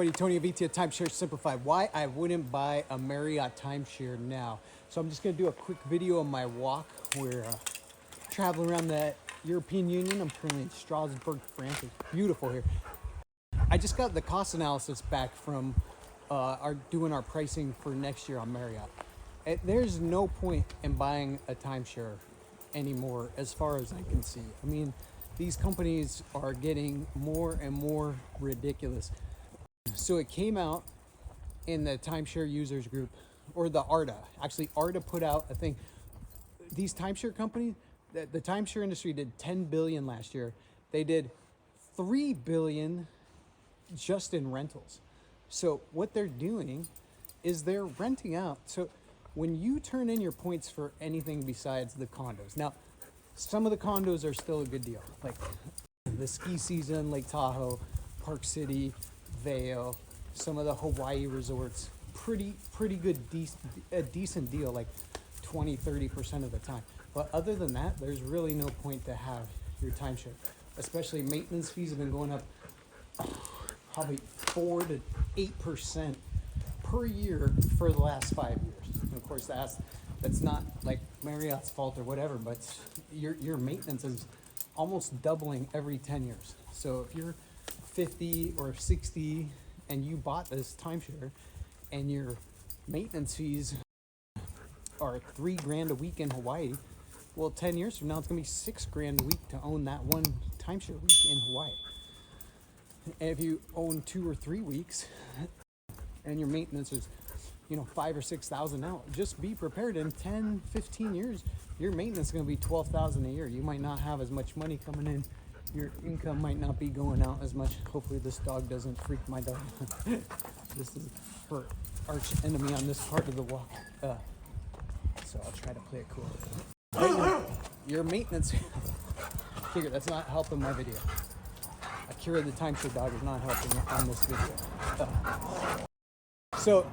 everybody, Tony Avitia, Timeshare Simplified. Why I wouldn't buy a Marriott timeshare now. So I'm just going to do a quick video of my walk. We're traveling around the European Union. I'm currently in Strasbourg, France. It's beautiful here. I just got the cost analysis back from doing our pricing for next year on Marriott. There's no point in buying a timeshare anymore as far as I can see. I mean, these companies are getting more and more ridiculous. So it came out in the timeshare users group, or the ARDA. Actually, ARDA put out a thing. These timeshare companies, the timeshare industry did 10 billion last year. They did 3 billion just in rentals. So what they're doing is they're renting out. So when you turn in your points for anything besides the condos, now some of the condos are still a good deal, like the ski season, Lake Tahoe, Park City, Vail, some of the Hawaii resorts, pretty good, a decent deal, like 20-30% of the time. But other than that, there's really no point to have your timeshare. Especially maintenance fees have been going up probably 4 to 8% per year for the last 5 years. And of course, that's not like Marriott's fault or whatever, but your maintenance is almost doubling every 10 years. So if you're 50 or 60 and you bought this timeshare and your maintenance fees are $3,000 a week in Hawaii, well, 10 years from now it's gonna be $6,000 a week to own that one timeshare week in Hawaii. And if you own 2 or 3 weeks and your maintenance is, $5,000 or $6,000 now, just be prepared. In 10, 15 years, your maintenance is going to be $12,000 a year. You might not have as much money coming in. Your income might not be going out as much. Hopefully this dog doesn't freak my dog. This is her arch enemy on this part of the walk. So I'll try to play it cool. Your maintenance, figure that's not helping my video. Akira the timeshare dog is not helping on this video. So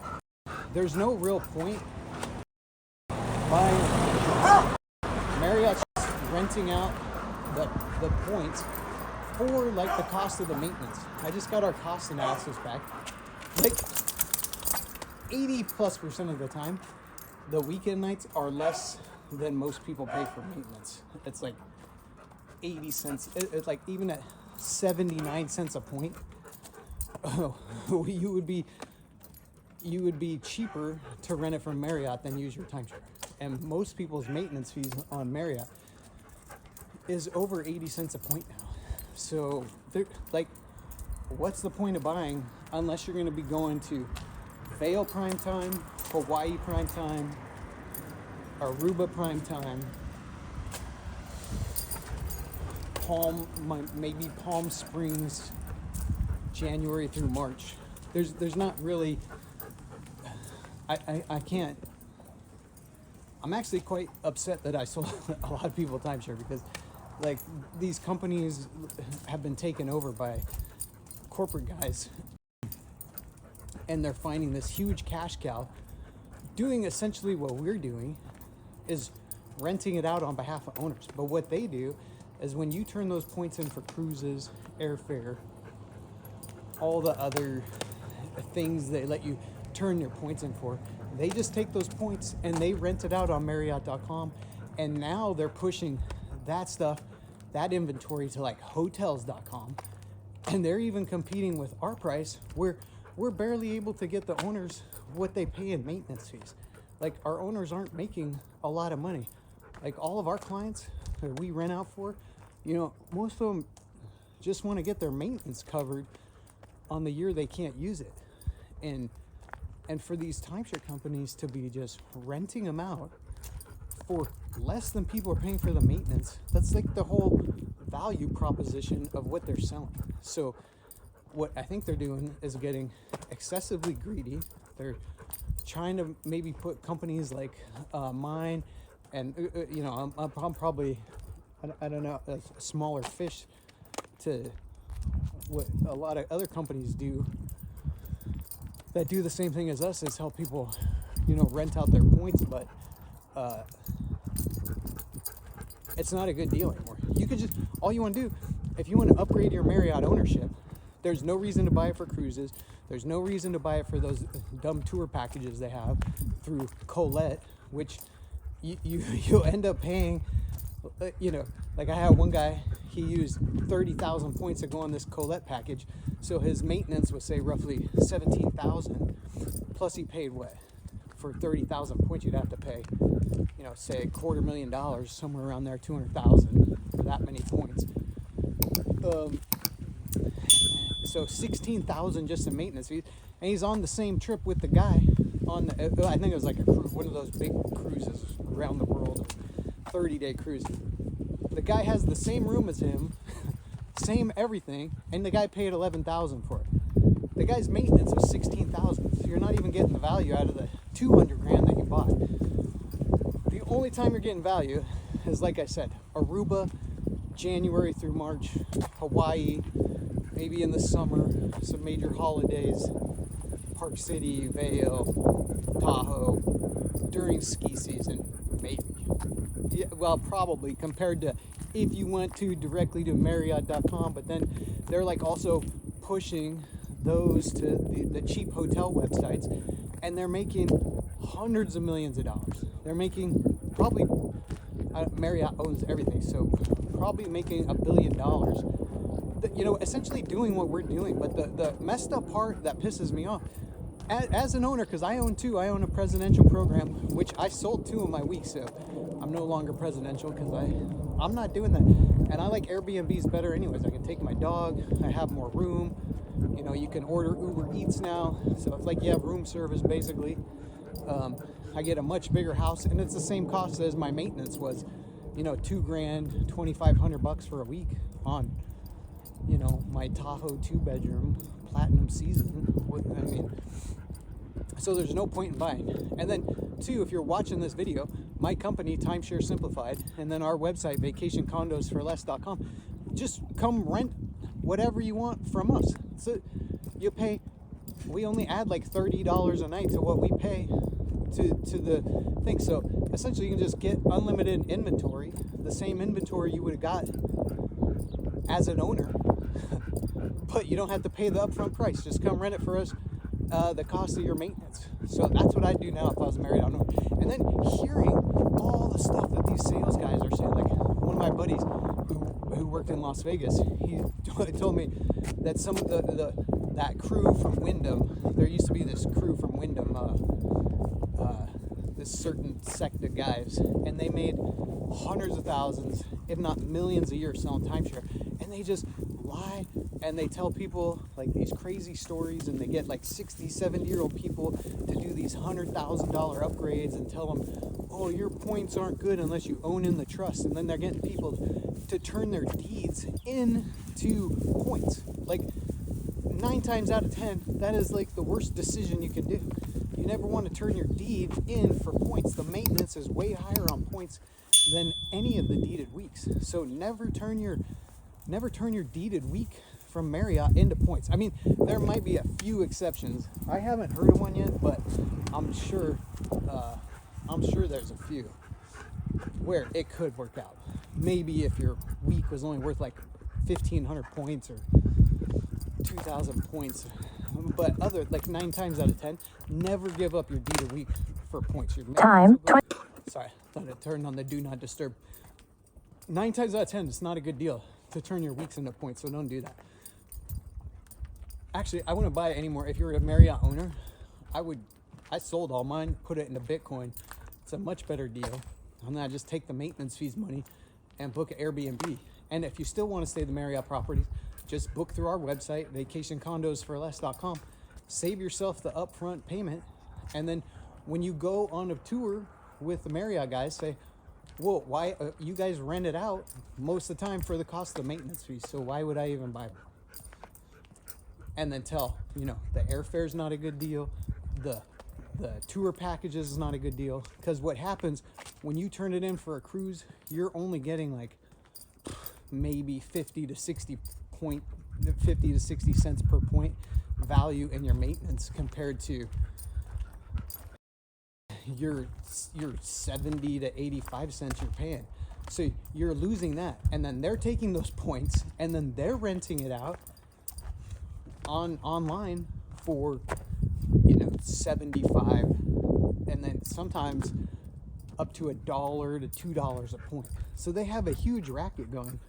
there's no real point buying Marriott's renting out the points for like the cost of the maintenance. I just got our cost analysis back. Like 80+% of the time, the weekend nights are less than most people pay for maintenance. It's like 80 cents. It's like even at 79 cents a point, you would be cheaper to rent it from Marriott than use your timeshare. And most people's maintenance fees on Marriott is over 80 cents a point now. So like, what's the point of buying unless you're going to be going to Vail prime time, Hawaii prime time, Aruba prime time, maybe Palm Springs, January through March. There's not really. I can't. I'm actually quite upset that I sold a lot of people timeshare because, like, these companies have been taken over by corporate guys, and they're finding this huge cash cow, doing essentially what we're doing, is renting it out on behalf of owners. But what they do is when you turn those points in for cruises, airfare, all the other things they let you turn your points in for, they just take those points and they rent it out on Marriott.com, and now they're pushing that stuff, that inventory, to like hotels.com, and they're even competing with our price, where we're barely able to get the owners what they pay in maintenance fees. Like, our owners aren't making a lot of money. Like, all of our clients that we rent out for, most of them just want to get their maintenance covered on the year they can't use it. And for these timeshare companies to be just renting them out for less than people are paying for the maintenance, that's like the whole value proposition of what they're selling. So what I think they're doing is getting excessively greedy. They're trying to maybe put companies like mine, and I'm probably, I don't know, a smaller fish to what a lot of other companies do that do the same thing as us, is help people, rent out their points, but it's not a good deal anymore. You could just, all you want to do, if you want to upgrade your Marriott ownership, there's no reason to buy it for cruises. There's no reason to buy it for those dumb tour packages they have through Colette, which you'll end up paying, you know, like I had one guy, he used 30,000 points to go on this Colette package. So his maintenance was, say, roughly 17,000, plus he paid what? For 30,000 points, you'd have to pay, you know, say $250,000, somewhere around there, 200,000 for that many points. So 16,000 just in maintenance fees, and he's on the same trip with the guy on the, I think it was like a cruise, one of those big cruises around the world, 30-day cruise. The guy has the same room as him, same everything, and the guy paid 11,000 for it. The guy's maintenance was 16,000, so you're not even getting the value out of the 200 grand that you bought. The only time you're getting value is, like I said, Aruba, January through March, Hawaii, maybe in the summer, some major holidays, Park City, Vail, Tahoe, during ski season, maybe. Yeah, well, probably, compared to if you went to directly to Marriott.com, but then they're like also pushing those to the cheap hotel websites, and they're making hundreds of millions of dollars. They're making probably, Marriott owns everything, so probably making $1 billion. You know, essentially doing what we're doing. But the messed up part that pisses me off, as an owner, because I own two, I own a presidential program, which I sold 2 of my weeks, so I'm no longer presidential because I'm not doing that. And I like Airbnbs better anyways. I can take my dog, I have more room, you know, you can order Uber Eats now, so it's like you have room service basically. I get a much bigger house, and it's the same cost as my maintenance was, you know, $2 grand, $2,500 for a week on, you know, my Tahoe 2-bedroom platinum season. I mean, so there's no point in buying. And then 2, if you're watching this video, my company, Timeshare Simplified, and then our website, vacationcondosforless.com, just come rent whatever you want from us. So you pay, we only add like $30 a night to what we pay to the thing. So essentially you can just get unlimited inventory, the same inventory you would have got as an owner, but you don't have to pay the upfront price. Just come rent it for us, the cost of your maintenance. So that's what I'd do now if I was a Marriott owner. And then hearing all the stuff that these sales guys are saying, like one of my buddies who worked in Las Vegas, he told me that some of that crew from Wyndham, there used to be this crew from Wyndham, this certain sect of guys, and they made hundreds of thousands, if not millions a year selling timeshare, and they just lie and they tell people like these crazy stories, and they get like 60, 70-year-old people to do these $100,000 upgrades and tell them, oh, your points aren't good unless you own in the trust, and then they're getting people to turn their deeds into points. Like 9 times out of 10, that is like the worst decision you can do. You never want to turn your deed in for points. The maintenance is way higher on points than any of the deeded weeks. So never turn your deeded week from Marriott into points. I mean, there might be a few exceptions. I haven't heard of one yet, but I'm sure there's a few where it could work out. Maybe if your week was only worth like 1,500 points or 2,000 points, but other, like 9 times out of 10, never give up your deeded week for points. Your Time. Sorry, thought it turned on the do not disturb. 9 times out of 10, it's not a good deal to turn your weeks into points, so don't do that. Actually, I wouldn't buy it anymore. If you're a Marriott owner, I sold all mine, put it into Bitcoin. It's a much better deal. And then I just take the maintenance fees money and book an Airbnb. And if you still want to stay at the Marriott properties, just book through our website, vacationcondosforless.com. Save yourself the upfront payment, and then when you go on a tour with the Marriott guys, say, well, why you guys rent it out most of the time for the cost of the maintenance fees, so why would I even buy them? And then tell, you know, the airfare's not a good deal, the tour packages is not a good deal, because what happens when you turn it in for a cruise, you're only getting like maybe 50 to 60 cents per point value in your maintenance compared to your 70 to 85 cents you're paying. So you're losing that, and then they're taking those points and then they're renting it out online for 75, and then sometimes up to $1 to $2 a point. So they have a huge racket going.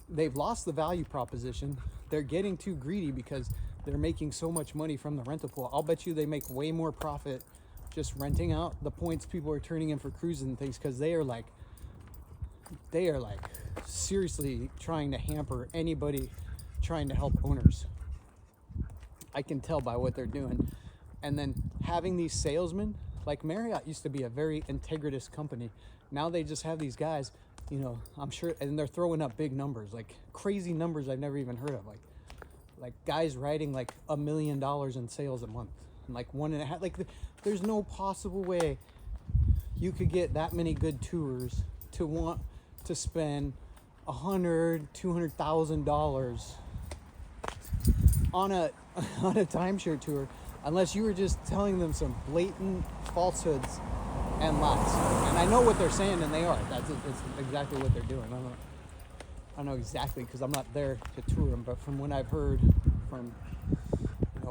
They've lost the value proposition. They're getting too greedy because they're making so much money from the rental pool. I'll bet you they make way more profit just renting out the points people are turning in for cruises and things, because they are like seriously trying to hamper anybody trying to help owners. I can tell by what they're doing. And then having these salesmen, like Marriott used to be a very integritous company. Now they just have these guys, I'm sure, and they're throwing up big numbers, like crazy numbers I've never even heard of, like guys writing like $1 million in sales a month, and like 1.5, like there's no possible way you could get that many good tours to want to spend $200,000 on a timeshare tour, unless you were just telling them some blatant falsehoods and lies. And I know what they're saying, and they are. It's exactly what they're doing. I know exactly, because I'm not there to tour them, but from what I've heard from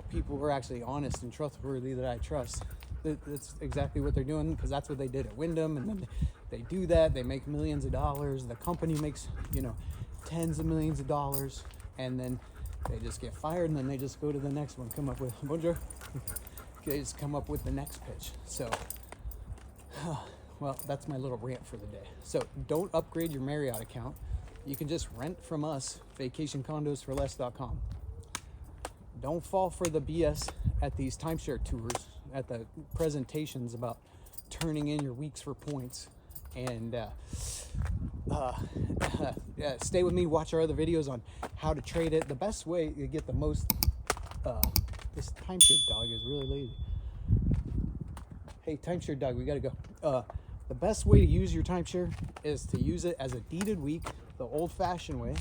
people who are actually honest and trustworthy that I trust, that's exactly what they're doing, because that's what they did at Wyndham. And then they do that, they make millions of dollars, the company makes tens of millions of dollars, and then they just get fired, and then they just go to the next one, come up with bonjour. They just come up with the next pitch. So well, that's my little rant for the day. So don't upgrade your Marriott account. You can just rent from us, vacationcondosforless.com. Don't fall for the BS at these timeshare tours, at the presentations about turning in your weeks for points. And stay with me, watch our other videos on how to trade it. The best way to get the most, this timeshare dog is really lazy. Hey, timeshare dog, we gotta go. The best way to use your timeshare is to use it as a deeded week, the old-fashioned way.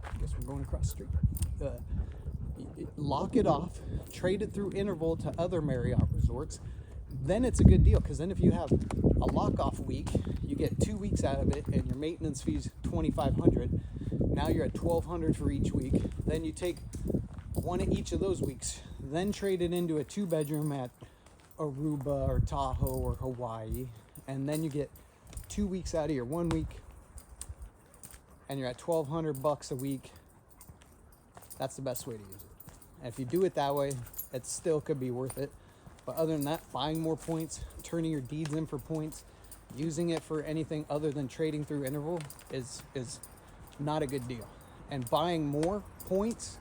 I guess we're going across the street. Lock it off, trade it through interval to other Marriott resorts. Then it's a good deal, because then if you have a lock-off week, you get 2 weeks out of it, and your maintenance fee's $2,500. Now you're at $1,200 for each week. Then you take one of each of those weeks, then trade it into a 2-bedroom at Aruba or Tahoe or Hawaii, and then you get 2 weeks out of your 1 week, and you're at $1,200 a week. That's the best way to use it. And if you do it that way, it still could be worth it. But other than that, buying more points, turning your deeds in for points, using it for anything other than trading through interval is not a good deal. And buying more points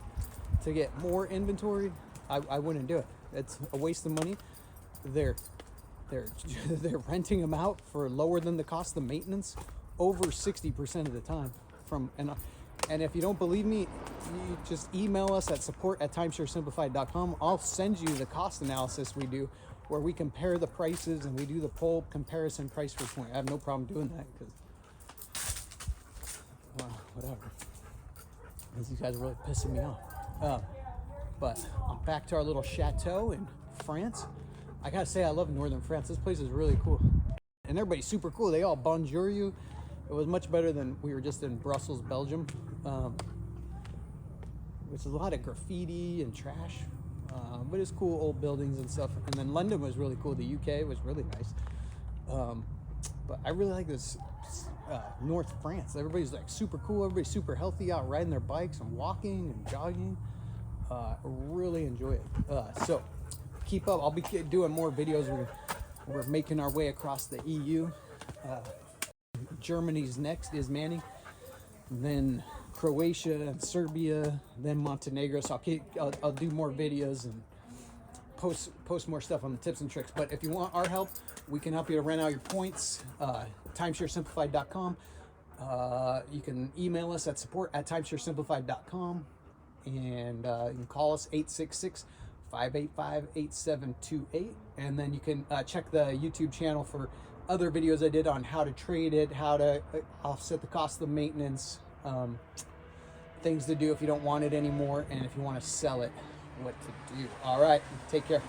to get more inventory, I wouldn't do it. It's a waste of money. They're renting them out for lower than the cost of maintenance over 60% of the time. And if you don't believe me, you just email us at support@timesharesimplified.com. I'll send you the cost analysis we do, where we compare the prices and we do the poll comparison price per point. I have no problem doing that, because, well, whatever. Because these guys are really pissing me off. But I'm back to our little chateau in France. I gotta say, I love northern France. This place is really cool. And everybody's super cool. They all bonjour you. It was much better than we were just in Brussels, Belgium, which is a lot of graffiti and trash, but it's cool, old buildings and stuff. And then London was really cool. The UK was really nice. But I really like this North France. Everybody's like super cool. Everybody's super healthy, out riding their bikes and walking and jogging. Really enjoy it. So keep up. I'll be doing more videos. We're making our way across the EU. Germany's next is Manny, then Croatia and Serbia, then Montenegro. So I'll do more videos and post more stuff on the tips and tricks. But if you want our help, we can help you to rent out your points. timesharesimplified.com. You can email us at support@timesharesimplified.com, and you can call us 866-585-8728, and then you can check the YouTube channel for other videos I did on how to trade it, how to offset the cost of maintenance, things to do if you don't want it anymore, and if you want to sell it, what to do. All right, take care.